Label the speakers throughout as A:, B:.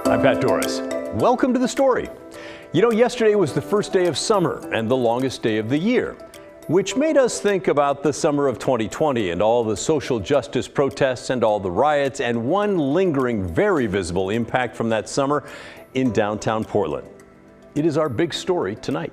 A: I'm Pat Doris. Welcome to The Story. You know, yesterday was the first day of summer and the longest day of the year, which made us think about the summer of 2020 and all the social justice protests and all the riots and one lingering, very visible impact from that summer in downtown Portland. It is our big story tonight.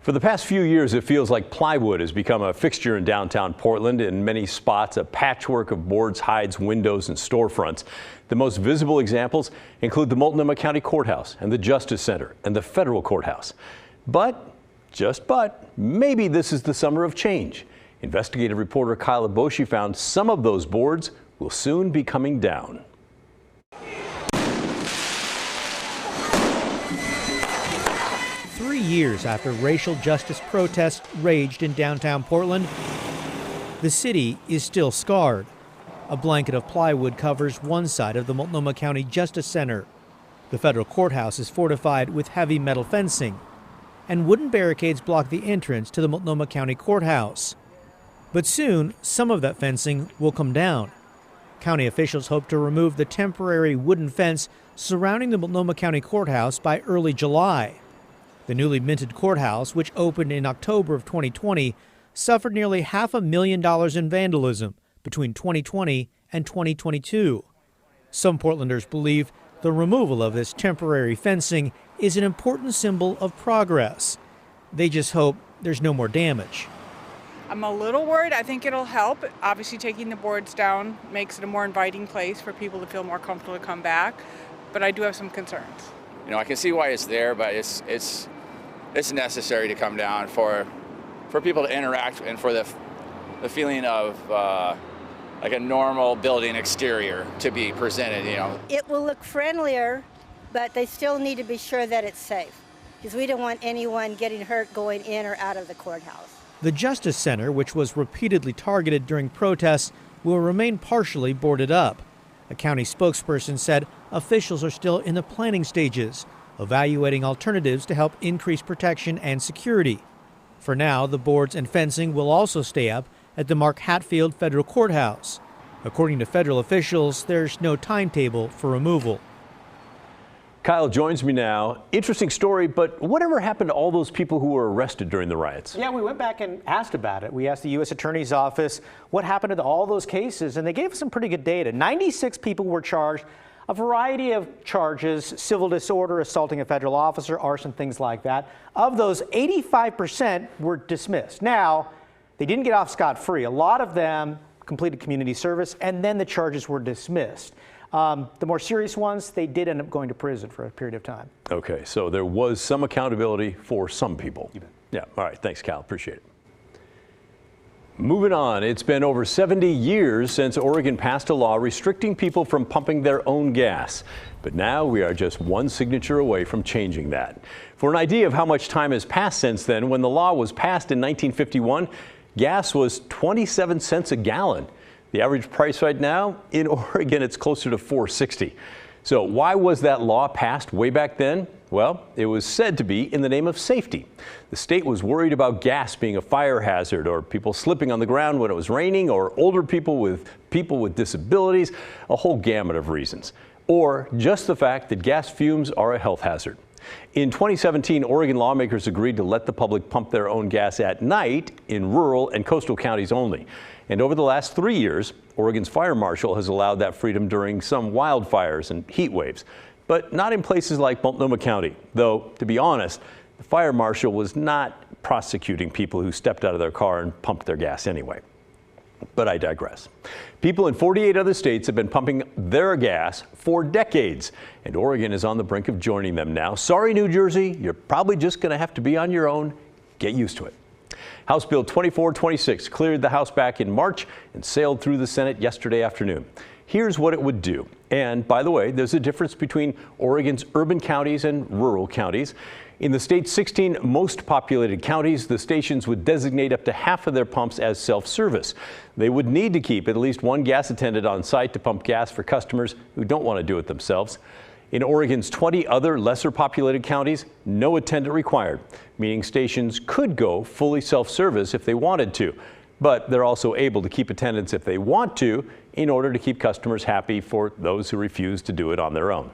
A: For the past few years, it feels like plywood has become a fixture in downtown Portland. In many spots, a patchwork of boards hides windows and storefronts. The most visible examples include the Multnomah County Courthouse and the Justice Center and the Federal Courthouse. But, maybe this is the summer of change. Investigative reporter Kyle Aboshi found some of those boards will soon be coming down.
B: 3 years after racial justice protests raged in downtown Portland, the city is still scarred. A blanket of plywood covers one side of the Multnomah County Justice Center. The federal courthouse is fortified with heavy metal fencing, and wooden barricades block the entrance to the Multnomah County Courthouse. But soon, some of that fencing will come down. County officials hope to remove the temporary wooden fence surrounding the Multnomah County Courthouse by early July. The newly minted courthouse, which opened in October of 2020, suffered nearly $500,000 in vandalism between 2020 and 2022. Some Portlanders believe the removal of this temporary fencing is an important symbol of progress. They just hope there's no more damage.
C: I'm a little worried. I think it'll help. Obviously, taking the boards down makes it a more inviting place for people to feel more comfortable to come back, but I do have some concerns.
D: You know, I can see why it's there, but it's necessary to come down for people to interact and for the feeling of like a normal building exterior to be presented, you know.
E: It will look friendlier, but they still need to be sure that it's safe, because we don't want anyone getting hurt going in or out of the courthouse.
B: The Justice Center, which was repeatedly targeted during protests, will remain partially boarded up. A county spokesperson said officials are still in the planning stages, evaluating alternatives to help increase protection and security. For now, the boards and fencing will also stay up at the Hatfield Federal Courthouse. According to federal officials, there's no timetable for removal.
A: Kyle joins me now. Interesting story, but whatever happened to all those people who were arrested during the riots?
F: Yeah, we went back and asked about it. We asked the U.S. Attorney's Office what happened to all those cases, and they gave us some pretty good data. 96 people were charged, a variety of charges: civil disorder, assaulting a federal officer, arson, things like that. Of those, 85% were dismissed. Now, they didn't get off scot-free. A lot of them completed community service, and then the charges were dismissed. The more serious ones, they did end up going to prison for a period of time.
A: Okay, so there was some accountability for some people. Yeah, all right, thanks, Cal, appreciate it. Moving on, it's been over 70 years since Oregon passed a law restricting people from pumping their own gas. But now we are just one signature away from changing that. For an idea of how much time has passed since then, when the law was passed in 1951, gas was 27 cents a gallon. The average price right now in Oregon, it's closer to $4.60. So why was that law passed way back then? Well, it was said to be in the name of safety. The state was worried about gas being a fire hazard, or people slipping on the ground when it was raining, or older people with disabilities, a whole gamut of reasons. Or just the fact that gas fumes are a health hazard. In 2017, Oregon lawmakers agreed to let the public pump their own gas at night in rural and coastal counties only. And over the last 3 years, Oregon's fire marshal has allowed that freedom during some wildfires and heat waves, but not in places like Multnomah County. Though, to be honest, the fire marshal was not prosecuting people who stepped out of their car and pumped their gas anyway. But I digress. People in 48 other states have been pumping their gas for decades, and Oregon is on the brink of joining them now. Sorry, New Jersey, you're probably just going to have to be on your own. Get used to it. House Bill 2426 cleared the House back in March and sailed through the Senate yesterday afternoon. Here's what it would do. And by the way, there's a difference between Oregon's urban counties and rural counties. In the state's 16 most populated counties, the stations would designate up to half of their pumps as self-service. They would need to keep at least one gas attendant on site to pump gas for customers who don't want to do it themselves. In Oregon's 20 other lesser populated counties, no attendant required, meaning stations could go fully self-service if they wanted to. But they're also able to keep attendants if they want to, in order to keep customers happy for those who refuse to do it on their own.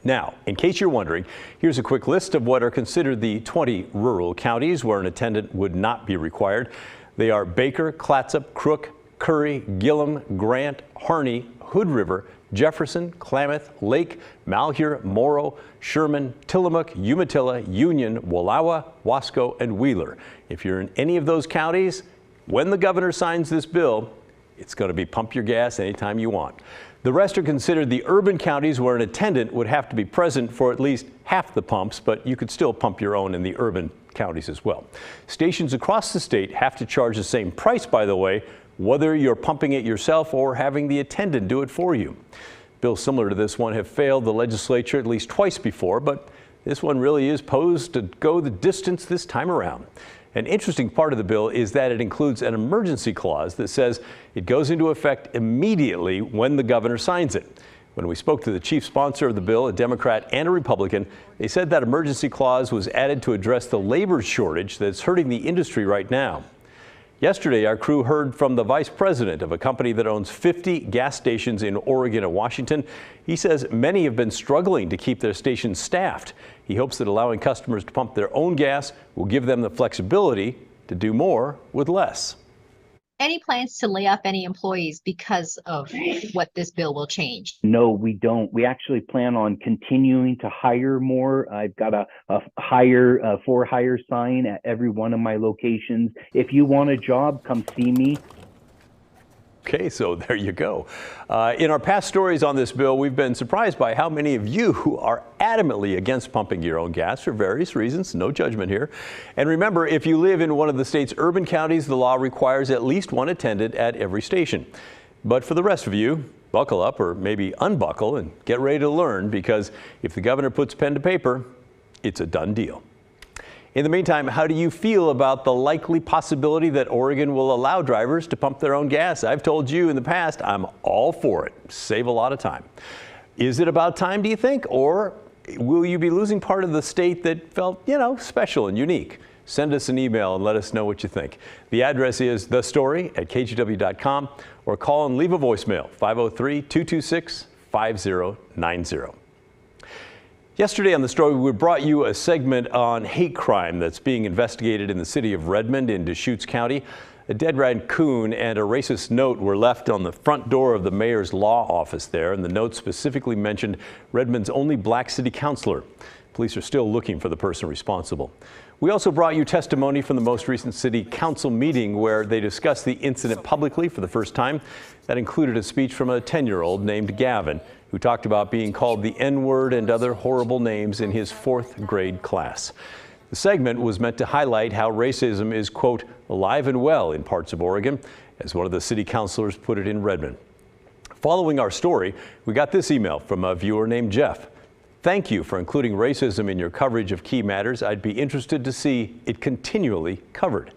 A: Now, in case you're wondering, here's a quick list of what are considered the 20 rural counties where an attendant would not be required. They are Baker, Clatsop, Crook, Curry, Gillum, Grant, Harney, Hood River, Jefferson, Klamath, Lake, Malheur, Morrow, Sherman, Tillamook, Umatilla, Union, Wallowa, Wasco, and Wheeler. If you're in any of those counties, when the governor signs this bill, it's going to be pump your gas anytime you want. The rest are considered the urban counties where an attendant would have to be present for at least half the pumps, but you could still pump your own in the urban counties as well. Stations across the state have to charge the same price, by the way, whether you're pumping it yourself or having the attendant do it for you. Bills similar to this one have failed the legislature at least twice before, but this one really is posed to go the distance this time around. An interesting part of the bill is that it includes an emergency clause that says it goes into effect immediately when the governor signs it. When we spoke to the chief sponsor of the bill, a Democrat and a Republican, they said that emergency clause was added to address the labor shortage that's hurting the industry right now. Yesterday, our crew heard from the vice president of a company that owns 50 gas stations in Oregon and Washington. He says many have been struggling to keep their stations staffed. He hopes that allowing customers to pump their own gas will give them the flexibility to do more with less.
G: Any plans to lay off any employees because of what this bill will change?
H: No, we don't. We actually plan on continuing to hire more. I've got a for hire sign at every one of my locations. If you want a job, come see me.
A: Okay, so there you go. In our past stories on this bill, we've been surprised by how many of you are adamantly against pumping your own gas for various reasons. No judgment here. And remember, if you live in one of the state's urban counties, the law requires at least one attendant at every station. But for the rest of you, buckle up or maybe unbuckle and get ready to learn, because if the governor puts pen to paper, it's a done deal. In the meantime, how do you feel about the likely possibility that Oregon will allow drivers to pump their own gas? I've told you in the past, I'm all for it. Save a lot of time. Is it about time, do you think? Or will you be losing part of the state that felt, special and unique? Send us an email and let us know what you think. The address is thestory@kgw.com, or call and leave a voicemail, 503-226-5090. Yesterday on The Story, we brought you a segment on hate crime that's being investigated in the city of Redmond in Deschutes County. A dead raccoon and a racist note were left on the front door of the mayor's law office there, and the note specifically mentioned Redmond's only black city councilor. Police are still looking for the person responsible. We also brought you testimony from the most recent city council meeting where they discussed the incident publicly for the first time. That included a speech from a 10-year-old named Gavin, who talked about being called the N-word and other horrible names in his 4th grade class. The segment was meant to highlight how racism is, quote, alive and well in parts of Oregon, as one of the city councilors put it in Redmond. Following our story, we got this email from a viewer named Jeff. Thank you for including racism in your coverage of key matters. I'd be interested to see it continually covered.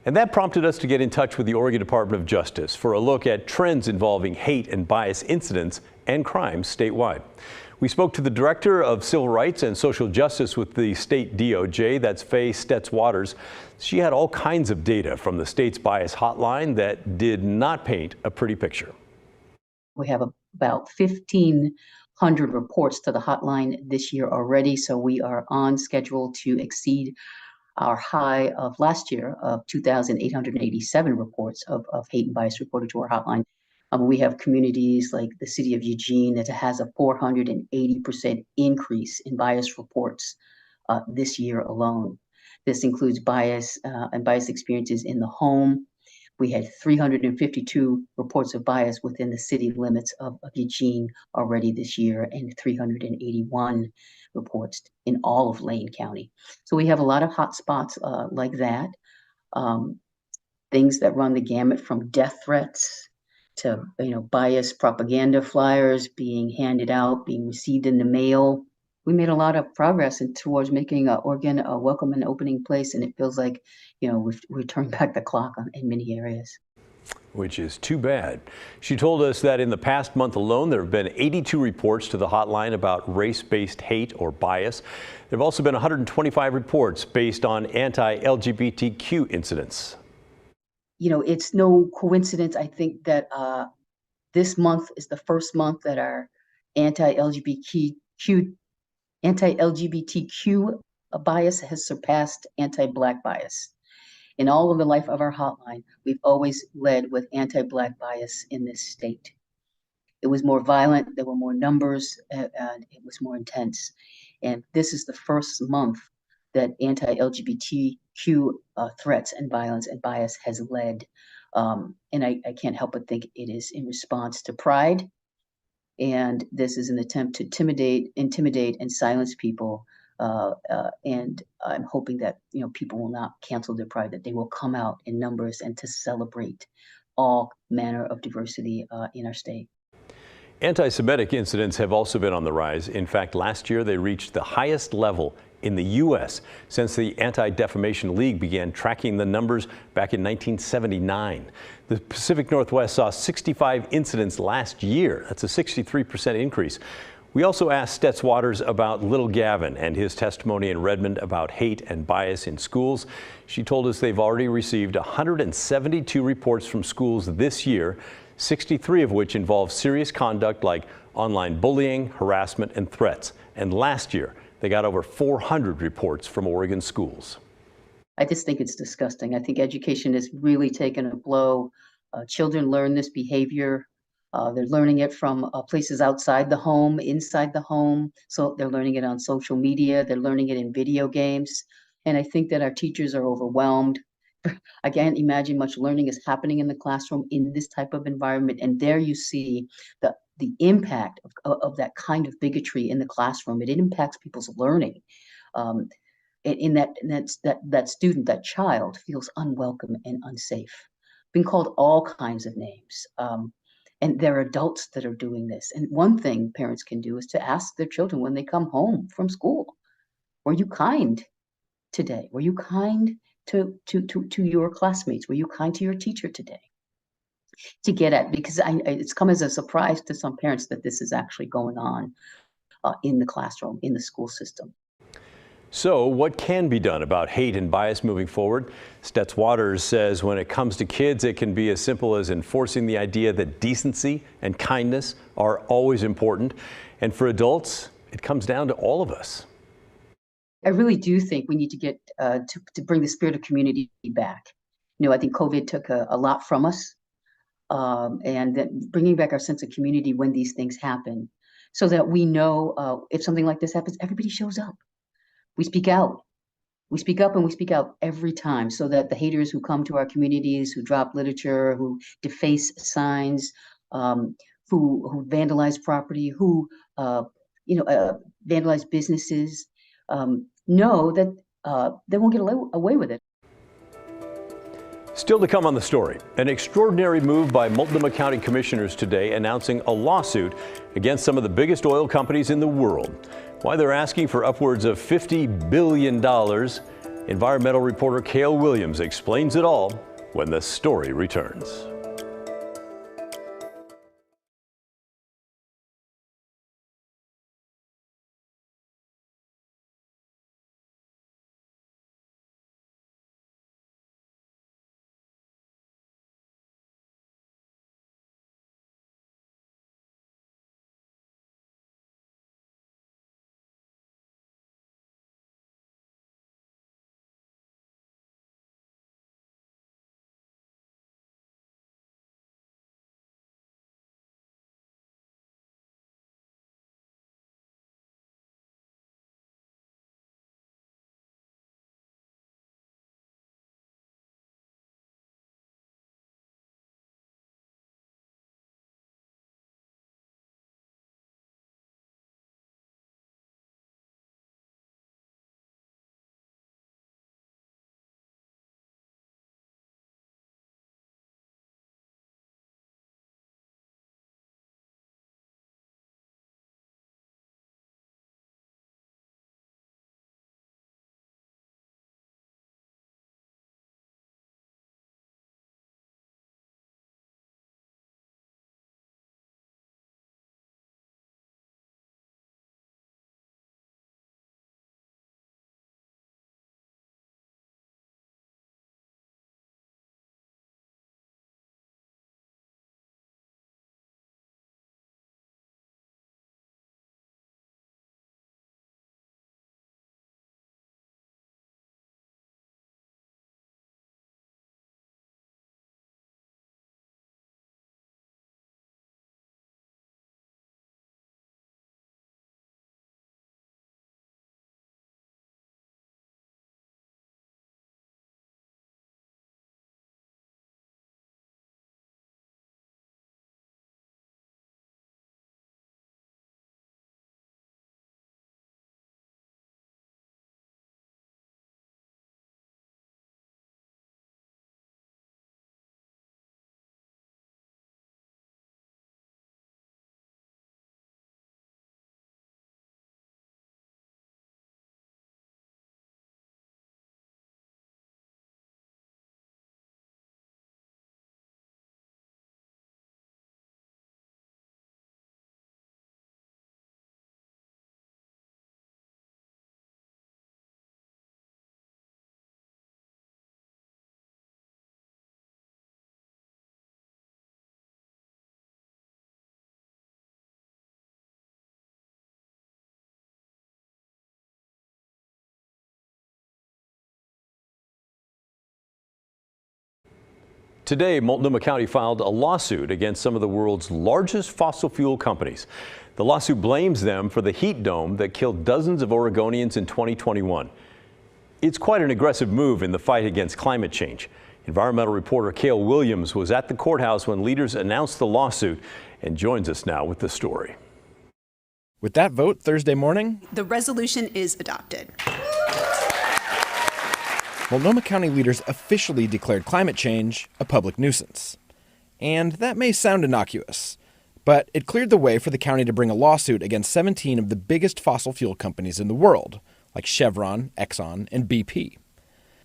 A: And that prompted us to get in touch with the Oregon Department of Justice for a look at trends involving hate and bias incidents and crimes statewide. We spoke to the Director of Civil Rights and Social Justice with the state DOJ, that's Faye Stetz-Waters. She had all kinds of data from the state's bias hotline that did not paint a pretty picture.
I: We have about 1,500 reports to the hotline this year already, so we are on schedule to exceed our high of last year of 2,887 reports of hate and bias reported to our hotline. We have communities like the city of Eugene that has a 480% increase in bias reports this year alone. This includes bias and bias experiences in the home. We had 352 reports of bias within the city limits of Eugene already this year, and 381 reports in all of Lane County. So we have a lot of hot spots like that. Things that run the gamut from death threats to bias propaganda flyers being handed out, being received in the mail. We made a lot of progress towards making Oregon a welcome and opening place, and it feels like we've turned back the clock in many areas.
A: Which is too bad. She told us that in the past month alone, there have been 82 reports to the hotline about race-based hate or bias. There have also been 125 reports based on anti-LGBTQ incidents.
I: It's no coincidence, I think, that This month is the first month that our anti-LGBTQ bias has surpassed anti-Black bias. In all of the life of our hotline, we've always led with anti-Black bias in this state. It was more violent, there were more numbers, and it was more intense. And this is the first month that anti-LGBTQ threats and violence and bias has led. And I can't help but think it is in response to pride. And this is an attempt to intimidate and silence people. And I'm hoping that people will not cancel their pride, that they will come out in numbers and to celebrate all manner of diversity in our state.
A: Anti-Semitic incidents have also been on the rise. In fact, last year they reached the highest level in the U.S. since the Anti-Defamation League began tracking the numbers back in 1979. The Pacific Northwest saw 65 incidents last year. That's a 63% increase. We also asked Stetz Waters about little Gavin and his testimony in Redmond about hate and bias in schools. She told us they've already received 172 reports from schools this year, 63 of which involve serious conduct like online bullying, harassment, and threats. And last year, they got over 400 reports from Oregon schools.
I: I just think it's disgusting. I think education has really taken a blow. Children learn this behavior. They're learning it from places outside the home, inside the home. So they're learning it on social media. They're learning it in video games. And I think that our teachers are overwhelmed. I can't imagine much learning is happening in the classroom in this type of environment. And there you see the impact of that kind of bigotry in the classroom. It impacts people's learning. In that student, that child feels unwelcome and unsafe, being called all kinds of names. And there are adults that are doing this. And one thing parents can do is to ask their children when they come home from school, were you kind today? Were you kind to your classmates? Were you kind to your teacher today? To get at, because it's come as a surprise to some parents that this is actually going on in the classroom, in the school system.
A: So what can be done about hate and bias moving forward? Stetz Waters says when it comes to kids, it can be as simple as enforcing the idea that decency and kindness are always important. And for adults, it comes down to all of us.
I: I really do think we need to get to bring the spirit of community back. I think COVID took a lot from us, and that bringing back our sense of community when these things happen, so that we know if something like this happens, everybody shows up. We speak out. We speak up and we speak out every time, so that the haters who come to our communities, who drop literature, who deface signs, who vandalize property, who vandalize businesses, know that they won't get away with it.
A: Still to come on the story, an extraordinary move by Multnomah County commissioners today announcing a lawsuit against some of the biggest oil companies in the world. Why they're asking for upwards of $50 billion. Environmental reporter Cale Williams explains it all when the story returns. Today, Multnomah County filed a lawsuit against some of the world's largest fossil fuel companies. The lawsuit blames them for the heat dome that killed dozens of Oregonians in 2021. It's quite an aggressive move in the fight against climate change. Environmental reporter Cale Williams was at the courthouse when leaders announced the lawsuit and joins us now with the story.
J: With that vote Thursday morning,
K: the resolution is adopted.
J: Multnomah County leaders officially declared climate change a public nuisance. And that may sound innocuous, but it cleared the way for the county to bring a lawsuit against 17 of the biggest fossil fuel companies in the world, like Chevron, Exxon, and BP.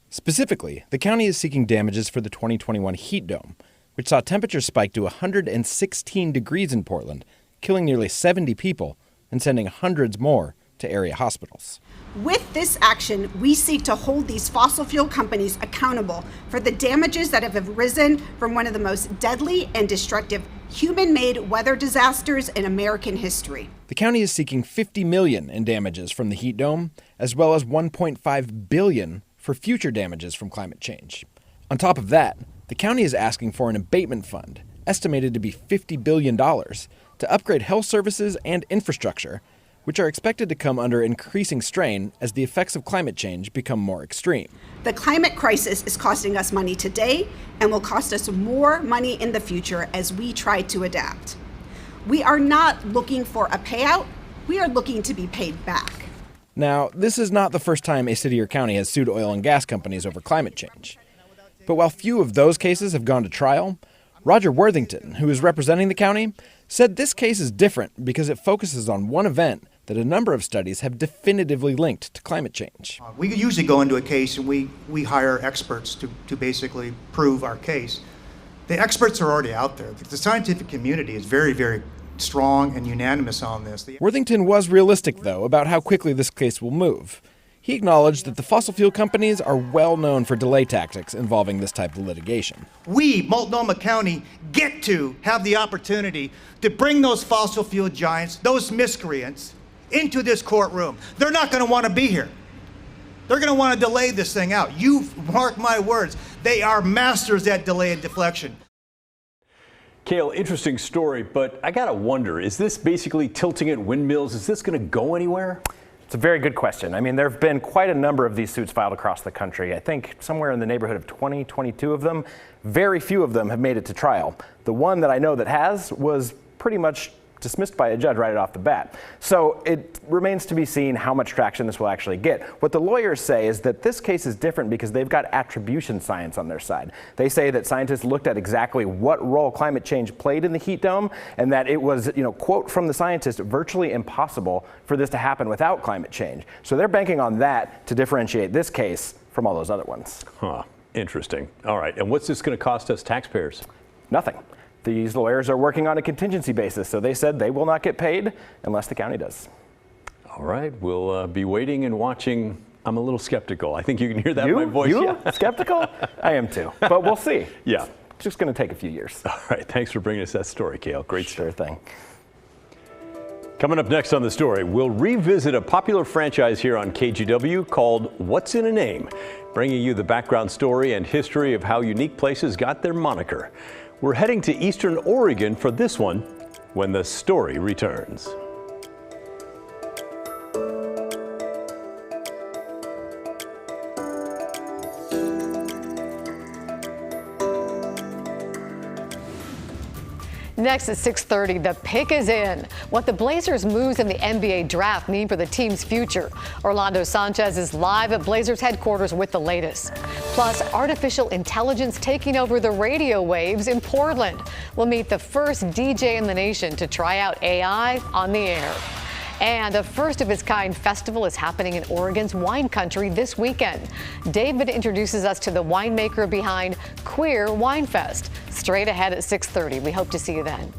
J: Specifically, the county is seeking damages for the 2021 heat dome, which saw temperatures spike to 116 degrees in Portland, killing nearly 70 people and sending hundreds more to area hospitals.
K: With this action, we seek to hold these fossil fuel companies accountable for the damages that have arisen from one of the most deadly and destructive human-made weather disasters in American history.
J: The county is seeking $50 million in damages from the heat dome, as well as $1.5 billion for future damages from climate change. On top of that, the county is asking for an abatement fund, estimated to be $50 billion, to upgrade health services and infrastructure, which are expected to come under increasing strain as the effects of climate change become more extreme.
K: The climate crisis is costing us money today and will cost us more money in the future as we try to adapt. We are not looking for a payout, we are looking to be paid back.
J: Now, this is not the first time a city or county has sued oil and gas companies over climate change. But while few of those cases have gone to trial, Roger Worthington, who is representing the county, said this case is different because it focuses on one event that a number of studies have definitively linked to climate change.
L: We usually go into a case and we hire experts to basically prove our case. The experts are already out there. The scientific community is very, very strong and unanimous on this.
J: Worthington was realistic, though, about how quickly this case will move. He acknowledged that the fossil fuel companies are well known for delay tactics involving this type of litigation.
L: We, Multnomah County, get to have the opportunity to bring those fossil fuel giants, those miscreants, into this courtroom. They're not going to want to be here. They're going to want to delay this thing out. You mark my words. They are masters at delay and deflection.
A: Cale, interesting story, but I gotta wonder, is this basically tilting at windmills? Is this going to go anywhere?
M: It's a very good question. I mean, there have been quite a number of these suits filed across the country. I think somewhere in the neighborhood of 22 of them. Very few of them have made it to trial. The one that I know that has was pretty much dismissed by a judge right off the bat. So it remains to be seen how much traction this will actually get. What the lawyers say is that this case is different because they've got attribution science on their side. They say that scientists looked at exactly what role climate change played in the heat dome and that it was, quote from the scientist, virtually impossible for this to happen without climate change. So they're banking on that to differentiate this case from all those other ones.
A: Huh, interesting. All right, and what's this going to cost us taxpayers?
M: Nothing. These lawyers are working on a contingency basis, so they said they will not get paid unless the county does.
A: All right, we'll be waiting and watching. I'm a little skeptical. I think you can hear that in my voice.
M: You skeptical? I am too, but we'll see.
A: Yeah.
M: It's just going to take a few years.
A: All right, thanks for bringing us that story, Cale. Great
M: Sure thing.
A: Coming up next on The Story, we'll revisit a popular franchise here on KGW called What's in a Name, bringing you the background story and history of how unique places got their moniker. We're heading to Eastern Oregon for this one when The Story returns.
N: Next at 6:30, the pick is in. What the Blazers' moves in the NBA draft mean for the team's future. Orlando Sanchez is live at Blazers headquarters with the latest. Plus, artificial intelligence taking over the radio waves in Portland. We'll meet the first DJ in the nation to try out AI on the air. And a first-of-its-kind festival is happening in Oregon's wine country this weekend. David introduces us to the winemaker behind Queer Wine Fest. Straight ahead at 6:30. We hope to see you then.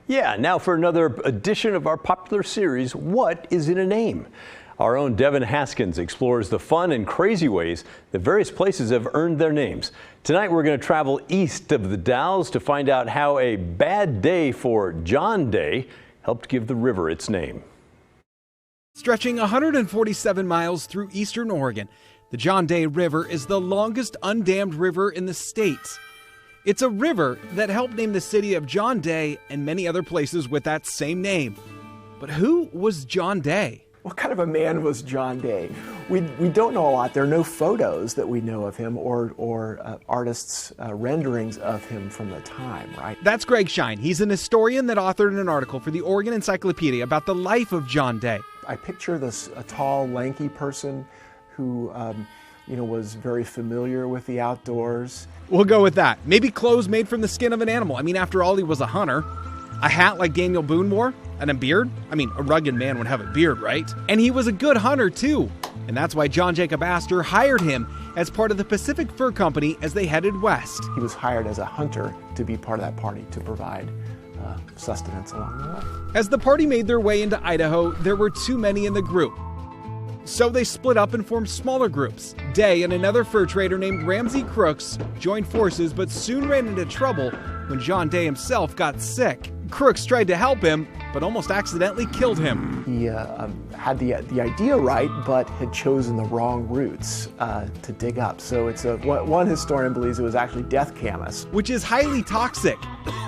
A: Yeah, now for another edition of our popular series, What is in a Name? Our own Devin Haskins explores the fun and crazy ways that various places have earned their names. Tonight we're going to travel east of the Dalles to find out how a bad day for John Day helped give the river its name.
O: Stretching 147 miles through eastern Oregon, the John Day River is the longest undammed river in the state. It's a river that helped name the city of John Day and many other places with that same name. But who was John Day?
P: What kind of a man was John Day? We don't know a lot. There are no photos that we know of him or artists' renderings of him from the time, right?
O: That's Greg Shine. He's an historian that authored an article for the Oregon Encyclopedia about the life of John Day.
P: I picture a tall, lanky person who was very familiar with the outdoors.
O: We'll go with that. Maybe clothes made from the skin of an animal. I mean, after all, he was a hunter. A hat like Daniel Boone wore, and a beard. I mean, a rugged man would have a beard, right? And he was a good hunter, too. And that's why John Jacob Astor hired him as part of the Pacific Fur Company as they headed west.
P: He was hired as a hunter to be part of that party to provide sustenance along the way.
O: As the party made their way into Idaho, there were too many in the group. So they split up and formed smaller groups. Day and another fur trader named Ramsey Crooks joined forces but soon ran into trouble when John Day himself got sick. Crooks tried to help him, but almost accidentally killed him.
P: He had the idea right, but had chosen the wrong routes to dig up. So it's one historian believes it was actually death camas,
O: which is highly toxic.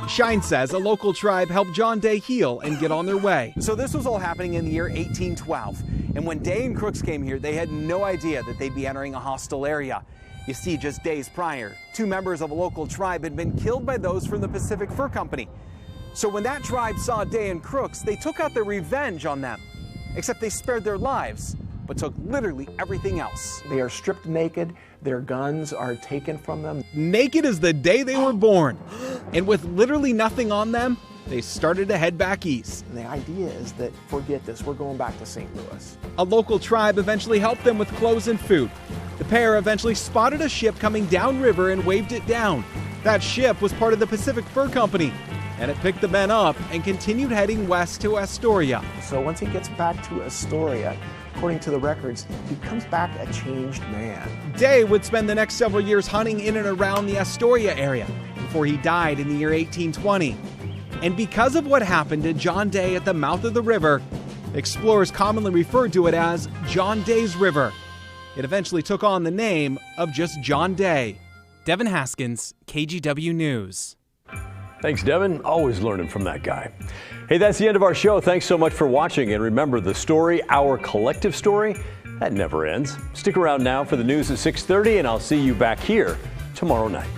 O: Shine says a local tribe helped John Day heal and get on their way.
Q: So this was all happening in the year 1812. And when Day and Crooks came here, they had no idea that they'd be entering a hostile area. You see, just days prior, 2 members of a local tribe had been killed by those from the Pacific Fur Company. So when that tribe saw Day and Crooks, they took out their revenge on them. Except they spared their lives, but took literally everything else.
P: They are stripped naked, their guns are taken from them.
O: Naked as the day they were born. And with literally nothing on them, they started to head back east.
P: And the idea is that, forget this, we're going back to St. Louis.
O: A local tribe eventually helped them with clothes and food. The pair eventually spotted a ship coming downriver and waved it down. That ship was part of the Pacific Fur Company, and it picked the men up and continued heading west to Astoria.
P: So once he gets back to Astoria, according to the records, he comes back a changed man.
O: Day would spend the next several years hunting in and around the Astoria area before he died in the year 1820. And because of what happened to John Day at the mouth of the river, explorers commonly referred to it as John Day's River. It eventually took on the name of just John Day. Devin Haskins, KGW News.
A: Thanks, Devin. Always learning from that guy. Hey, that's the end of our show. Thanks so much for watching. And remember, the story, our collective story, that never ends. Stick around now for the news at 6:30, and I'll see you back here tomorrow night.